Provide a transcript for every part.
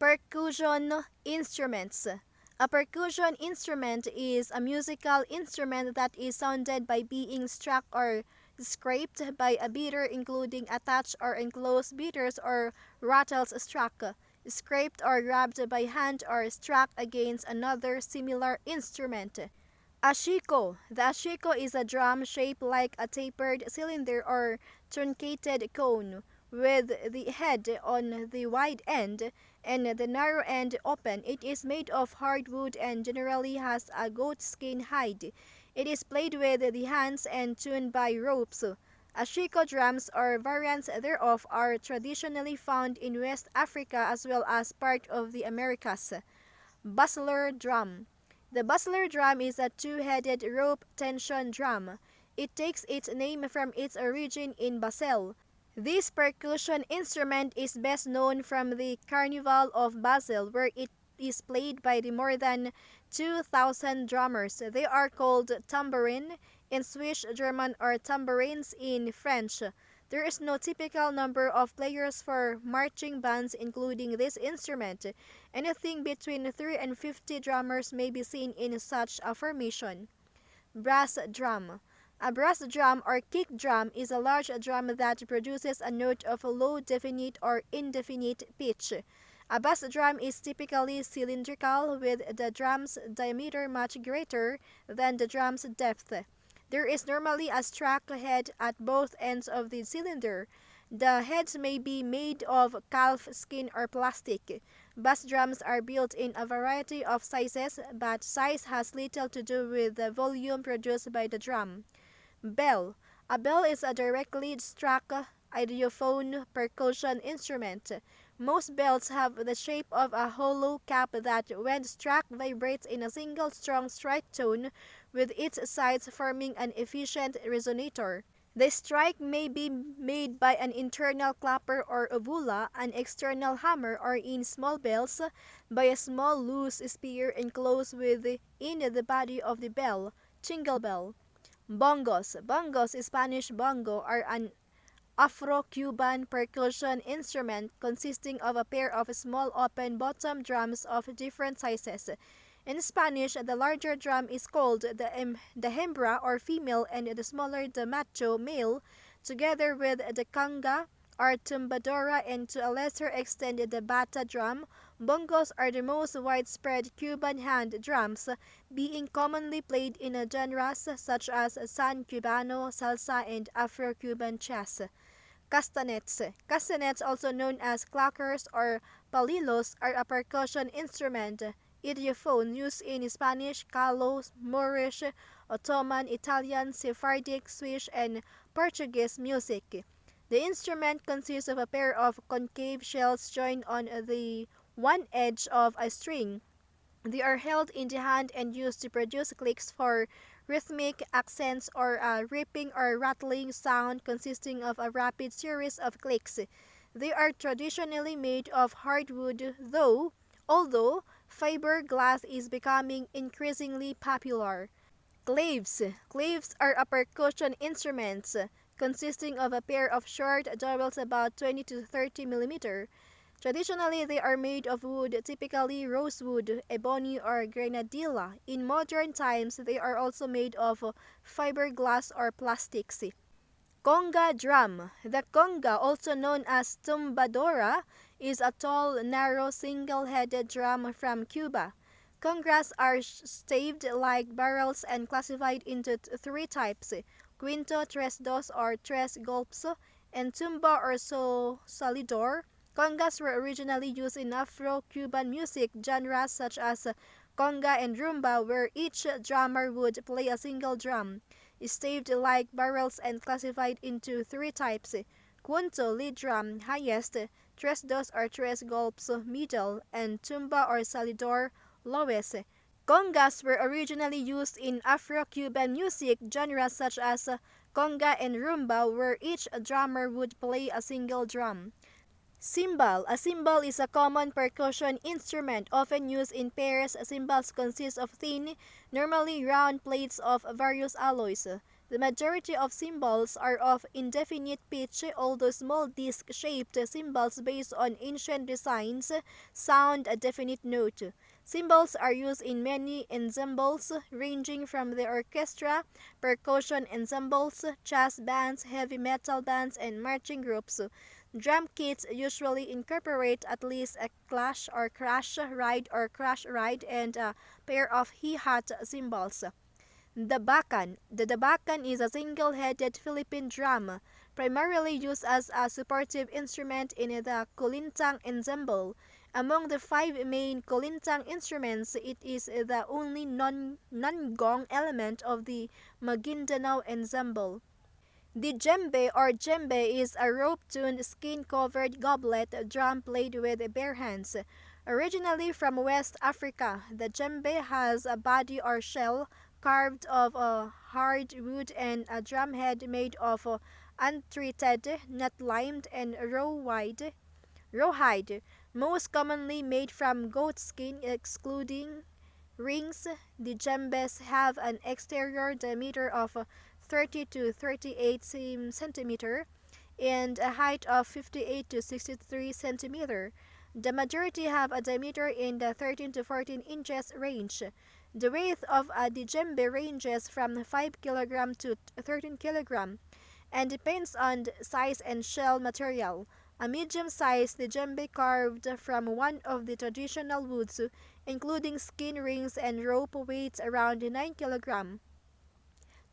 Percussion instruments. A percussion instrument is a musical instrument that is sounded by being struck or scraped by a beater, including attached or enclosed beaters or rattles struck, scraped or rubbed by hand or struck against another similar instrument. Ashiko. The ashiko is a drum shaped like a tapered cylinder or truncated cone, with the head on the wide end and the narrow end open. It is made of hardwood and generally has a goatskin hide. It is played with the hands and tuned by ropes. Ashiko drums or variants thereof are traditionally found in West Africa as well as part of the Americas. Bustler drum. The bustler drum is a two-headed rope tension drum. It takes its name from its origin in Basel. This percussion instrument is best known from the Carnival of Basel, where it is played by the more than 2,000 drummers. They are called tambourine in Swiss German or tambourines in French. There is no typical number of players for marching bands including this instrument. Anything between 3 and 50 drummers may be seen in such a formation. Brass drum. A brass drum or kick drum is a large drum that produces a note of low definite or indefinite pitch. A bass drum is typically cylindrical, with the drum's diameter much greater than the drum's depth. There is normally a struck head at both ends of the cylinder. The heads may be made of calf skin or plastic. Bass drums are built in a variety of sizes, but size has little to do with the volume produced by the drum. Bell. A bell is a directly struck idiophone percussion instrument. Most bells have the shape of a hollow cap that, when struck, vibrates in a single strong strike tone, with its sides forming an efficient resonator. The strike may be made by an internal clapper or uvula, an external hammer, or in small bells, by a small loose spear enclosed within the body of the bell. Jingle bell. Bongos. Bongos, Spanish bongo, are an Afro-Cuban percussion instrument consisting of a pair of small open-bottom drums of different sizes. In Spanish, the larger drum is called the hembra or female, and the smaller the macho male, together with the conga or tumbadora, and to a lesser extent the bata drum. Bongos are the most widespread Cuban hand drums, being commonly played in genres such as San Cubano, salsa, and Afro-Cuban jazz. Castanets. Castanets, also known as clackers or palillos, are a percussion instrument, idiophone, used in Spanish, Calo, Moorish, Ottoman, Italian, Sephardic, Swiss, and Portuguese music. The instrument consists of a pair of concave shells joined on the one edge of a string. They are held in the hand and used to produce clicks for rhythmic accents or a ripping or rattling sound consisting of a rapid series of clicks. They are traditionally made of hardwood, although fiberglass is becoming increasingly popular. Claves. Claves are a percussion instrument consisting of a pair of short dowels about 20 to 30 millimeter. Traditionally, they are made of wood, typically rosewood, ebony, or grenadilla. In modern times, they are also made of fiberglass or plastics. Conga drum. The conga, also known as tumbadora, is a tall, narrow, single-headed drum from Cuba. Congas are staved like barrels and classified into three types: quinto, tres dos or tres golpes, and tumba or salidor. Congas were originally used in Afro-Cuban music genres such as conga and rumba, where each drummer would play a single drum, staved like barrels and classified into three types: quinto, lead drum, highest; tres dos or tres golpes, middle; and tumba or salidor, lowest. Congas were originally used in Afro-Cuban music genres such as conga and rumba, where each drummer would play a single drum. Cymbal. A cymbal is a common percussion instrument often used in pairs. Cymbals consist of thin, normally round plates of various alloys. The majority of cymbals are of indefinite pitch, although small disc-shaped cymbals based on ancient designs sound a definite note. Cymbals are used in many ensembles, ranging from the orchestra, percussion ensembles, jazz bands, heavy metal bands, and marching groups. Drum kits usually incorporate at least a clash or crash ride and a pair of hi-hat cymbals. Dabakan. The dabakan is a single-headed Philippine drum, primarily used as a supportive instrument in the kulintang ensemble. Among the five main kulintang instruments, it is the only non-gong element of the Maguindanao ensemble. The djembe or djembe is a rope-tuned, skin-covered goblet drum played with bare hands. Originally from West Africa, the djembe has a body or shell carved of hard wood and a drumhead made of untreated, not limed, and rawhide, most commonly made from goat skin, excluding rings. The djembes have an exterior diameter of 30 to 38 centimeter and a height of 58 to 63 centimeter. The majority have a diameter in the 13 to 14 inches range. The weight of a djembe ranges from 5 kg to 13 kg and depends on size and shell material. A medium-sized djembe carved from one of the traditional woods, including skin rings and rope, weighs around 9 kg.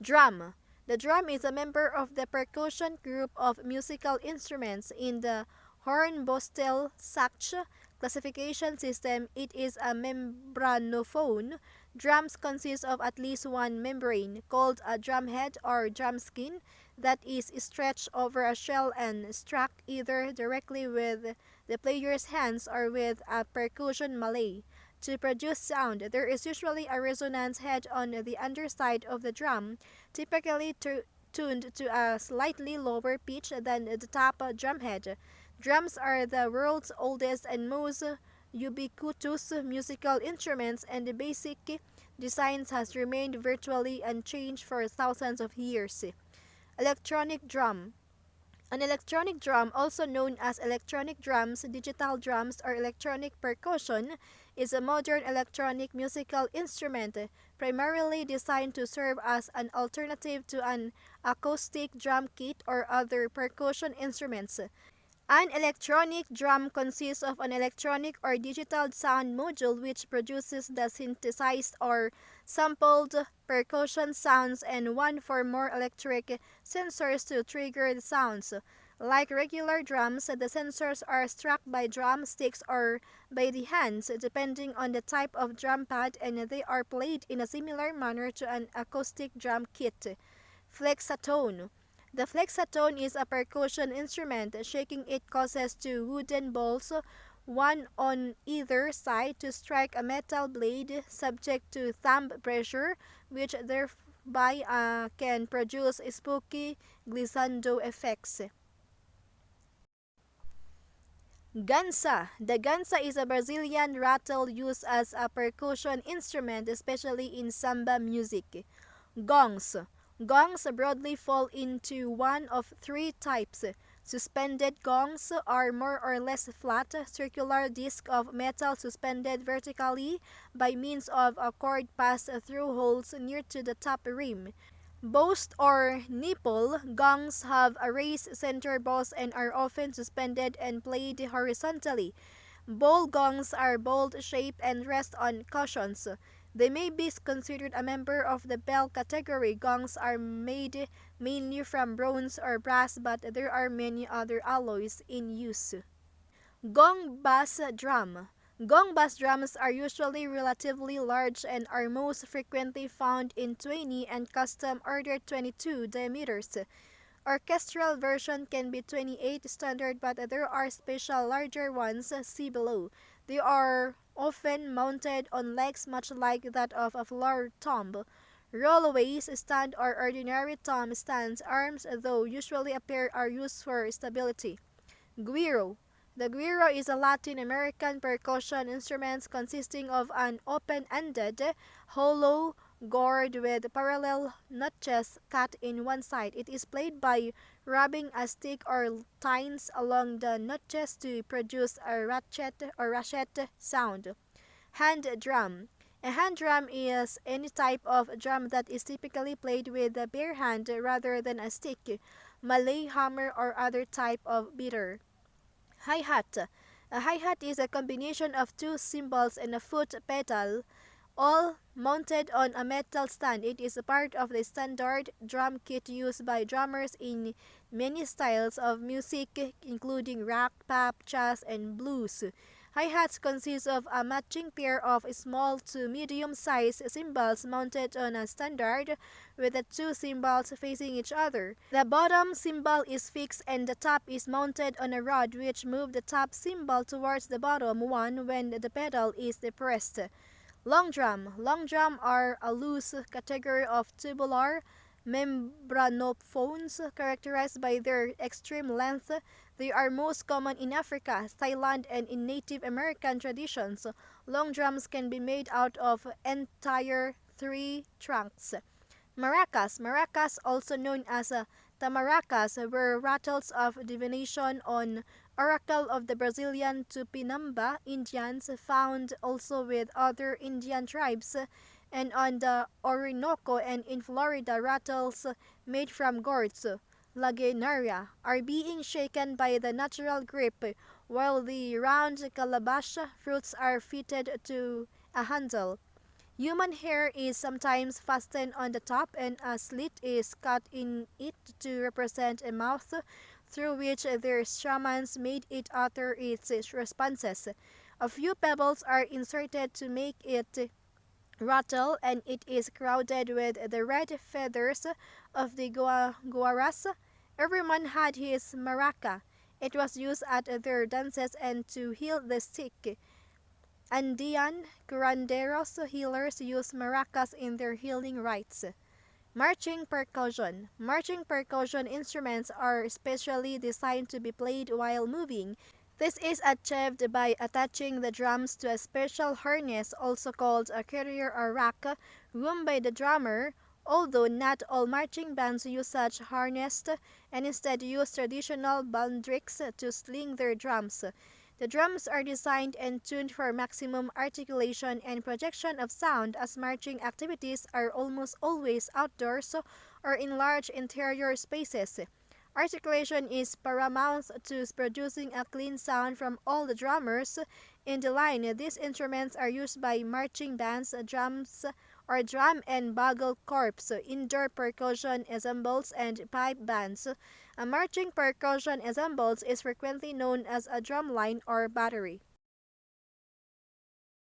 Drum. The drum is a member of the percussion group of musical instruments in the Hornbostel-Sachs classification system. It is a membranophone. Drums consist of at least one membrane, called a drumhead or drum skin, that is stretched over a shell and struck either directly with the player's hands or with a percussion mallet. To produce sound, there is usually a resonance head on the underside of the drum, typically tuned to a slightly lower pitch than the top drumhead. Drums are the world's oldest and most ubiquitous musical instruments, and the basic design has remained virtually unchanged for thousands of years. Electronic drum. An electronic drum, also known as electronic drums, digital drums, or electronic percussion, is a modern electronic musical instrument primarily designed to serve as an alternative to an acoustic drum kit or other percussion instruments. An electronic drum consists of an electronic or digital sound module which produces the synthesized or sampled percussion sounds and one or more electric sensors to trigger the sounds. Like regular drums, the sensors are struck by drumsticks or by the hands, depending on the type of drum pad, and they are played in a similar manner to an acoustic drum kit. Flexatone. The flexatone is a percussion instrument. Shaking it causes two wooden balls, one on either side, to strike a metal blade subject to thumb pressure, which thereby can produce spooky glissando effects. Gansa. The gansa is a Brazilian rattle used as a percussion instrument, especially in samba music. Gongs. Gongs broadly fall into one of three types. Suspended gongs are more or less flat, circular discs of metal suspended vertically by means of a cord passed through holes near to the top rim. Boast or nipple gongs have a raised center boss and are often suspended and played horizontally. Bowl gongs are bowl-shaped and rest on cushions. They may be considered a member of the bell category. Gongs are made mainly from bronze or brass, but there are many other alloys in use. Gong bass drum. Gong bass drums are usually relatively large and are most frequently found in 20 and custom ordered 22 diameters. Orchestral version can be 28 standard, but there are special larger ones, see below. They are often mounted on legs much like that of a floor tomb. Rollaways, stand or ordinary tom stands, arms though usually a pair, are used for stability. Guiro. The guiro is a Latin American percussion instrument consisting of an open-ended, hollow gourd with parallel notches cut in one side. It is played by rubbing a stick or tines along the notches to produce a ratchet sound. Hand drum. A hand drum is any type of drum that is typically played with the bare hand rather than a stick, Malay hammer, or other type of beater. Hi-hat. A hi-hat is a combination of two cymbals and a foot pedal, all mounted on a metal stand. It is a part of the standard drum kit used by drummers in many styles of music, including rock, pop, jazz, and blues. Hi-hats consist of a matching pair of small to medium-sized cymbals mounted on a standard with the two cymbals facing each other. The bottom cymbal is fixed and the top is mounted on a rod which moves the top cymbal towards the bottom one when the pedal is depressed. Long drum. Long drum are a loose category of tubular membranophones characterized by their extreme length. They are most common in Africa, Thailand, and in Native American traditions. Long drums can be made out of entire tree trunks. Maracas. Maracas, also known as tamaracas, were rattles of divination on oracle of the Brazilian Tupinamba Indians, found also with other Indian tribes, and on the Orinoco and in Florida. Rattles made from gourds, lagenaria, are being shaken by the natural grip, while the round calabash fruits are fitted to a handle. Human hair is sometimes fastened on the top, and a slit is cut in it to represent a mouth through which their shamans made it utter its responses. A few pebbles are inserted to make it rattle, and it is crowded with the red feathers of the guaras. Every man had his maraca. It was used at their dances and to heal the sick. Andean curanderos healers use maracas in their healing rites. Marching percussion. Marching percussion instruments are specially designed to be played while moving. This is achieved by attaching the drums to a special harness, also called a carrier or rack, worn by the drummer, although not all marching bands use such harness and instead use traditional baldricks to sling their drums. The drums are designed and tuned for maximum articulation and projection of sound, as marching activities are almost always outdoors or in large interior spaces. Articulation is paramount to producing a clean sound from all the drummers in the line. These instruments are used by marching bands, drums or drum and bugle corps, indoor percussion ensembles, and pipe bands. A marching percussion ensemble is frequently known as a drumline or battery.